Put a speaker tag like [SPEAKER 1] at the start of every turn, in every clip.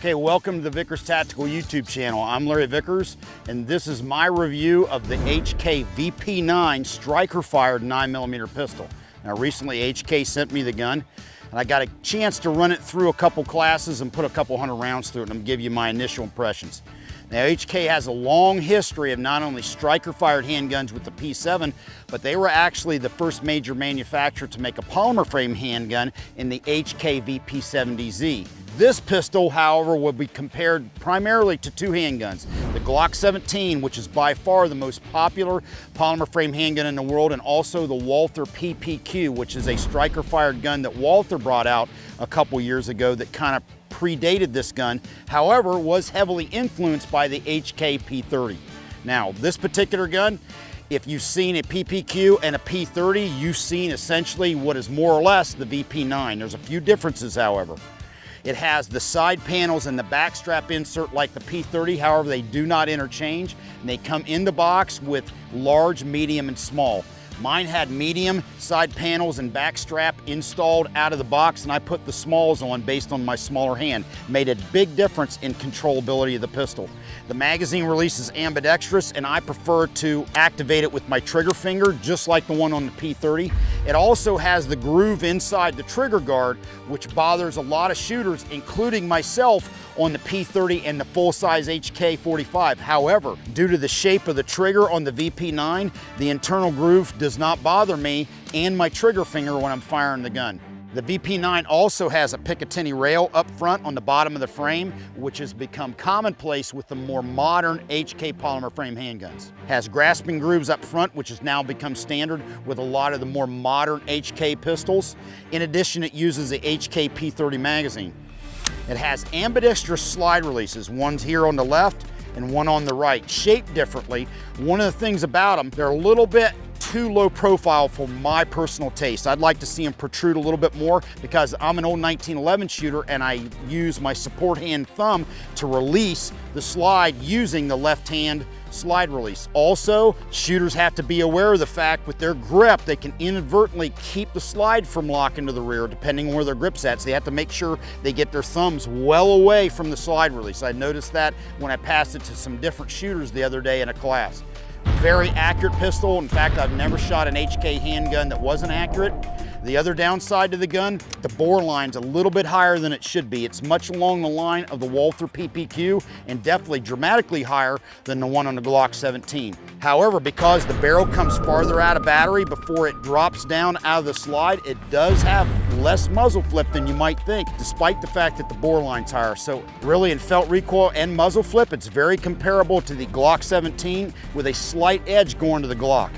[SPEAKER 1] Okay, welcome to the Vickers Tactical YouTube channel. I'm Larry Vickers, and this is my review of the H&K VP9 striker-fired 9mm pistol. Now, recently H&K sent me the gun, and I got a chance to run it through a couple classes and put a couple hundred rounds through it, and I'm gonna give you my initial impressions. Now, H&K has a long history of not only striker-fired handguns with the P7, but they were actually the first major manufacturer to make a polymer frame handgun in the H&K VP70Z. This pistol, however, will be compared primarily to two handguns. The Glock 17, which is by far the most popular polymer frame handgun in the world, and also the Walther PPQ, which is a striker-fired gun that Walther brought out a couple years ago that kind of predated this gun, however, was heavily influenced by the H&K P30. Now, this particular gun, if you've seen a PPQ and a P30, you've seen essentially what is more or less the VP9. There's a few differences, however. It has the side panels and the backstrap insert like the P30, however, they do not interchange, and they come in the box with large, medium, and small. Mine had medium side panels and backstrap installed out of the box, and I put the smalls on based on my smaller hand. Made a big difference in controllability of the pistol. The magazine release is ambidextrous, and I prefer to activate it with my trigger finger, just like the one on the P30. It also has the groove inside the trigger guard, which bothers a lot of shooters, including myself, on the P30 and the full-size H&K 45. However, due to the shape of the trigger on the VP9, the internal groove does not bother me and my trigger finger when I'm firing the gun. The VP9 also has a Picatinny rail up front on the bottom of the frame, which has become commonplace with the more modern H&K polymer frame handguns. Has grasping grooves up front, which has now become standard with a lot of the more modern H&K pistols. In addition, it uses the H&K P30 magazine. It has ambidextrous slide releases, one's here on the left and one on the right, shaped differently. One of the things about them, they're a little bit too low profile for my personal taste. I'd like to see them protrude a little bit more because I'm an old 1911 shooter and I use my support hand thumb to release the slide using the left hand slide release. Also, shooters have to be aware of the fact with their grip, they can inadvertently keep the slide from locking to the rear depending on where their grip's at. So they have to make sure they get their thumbs well away from the slide release. I noticed that when I passed it to some different shooters the other day in a class. Very accurate pistol. In fact, I've never shot an H&K handgun that wasn't accurate. The other downside to the gun, the bore line's a little bit higher than it should be. It's much along the line of the Walther PPQ and definitely dramatically higher than the one on the Glock 17. However, because the barrel comes farther out of battery before it drops down out of the slide, it does have less muzzle flip than you might think, despite the fact that the bore line's higher. So really in felt recoil and muzzle flip, it's very comparable to the Glock 17 with a slight edge going to the Glock.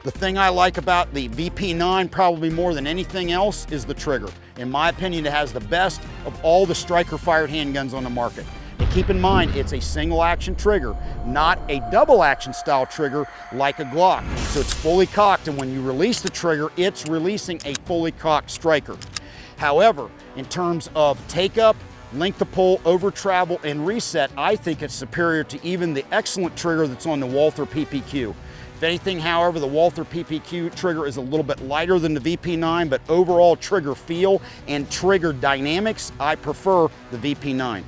[SPEAKER 1] The thing I like about the VP9 probably more than anything else is the trigger. In my opinion, it has the best of all the striker-fired handguns on the market. And keep in mind, it's a single action trigger, not a double action style trigger like a Glock. So it's fully cocked, and when you release the trigger, it's releasing a fully cocked striker. However, in terms of take up, length of pull, over travel, and reset, I think it's superior to even the excellent trigger that's on the Walther PPQ. If anything, however, the Walther PPQ trigger is a little bit lighter than the VP9, but overall trigger feel and trigger dynamics, I prefer the VP9.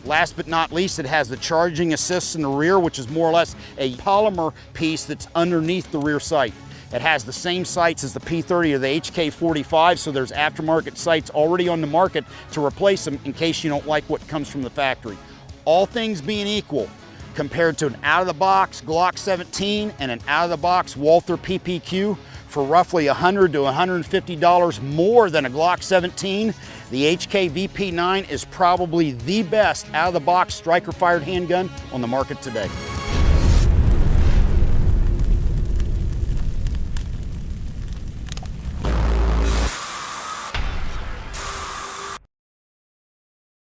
[SPEAKER 1] Last but not least, it has the charging assist in the rear, which is more or less a polymer piece that's underneath the rear sight. It has the same sights as the P30 or the H&K 45, so there's aftermarket sights already on the market to replace them in case you don't like what comes from the factory. All things being equal, compared to an out-of-the-box Glock 17 and an out-of-the-box Walther PPQ, for roughly $100 to $150 more than a Glock 17, the H&K VP9 is probably the best out-of-the-box striker-fired handgun on the market today.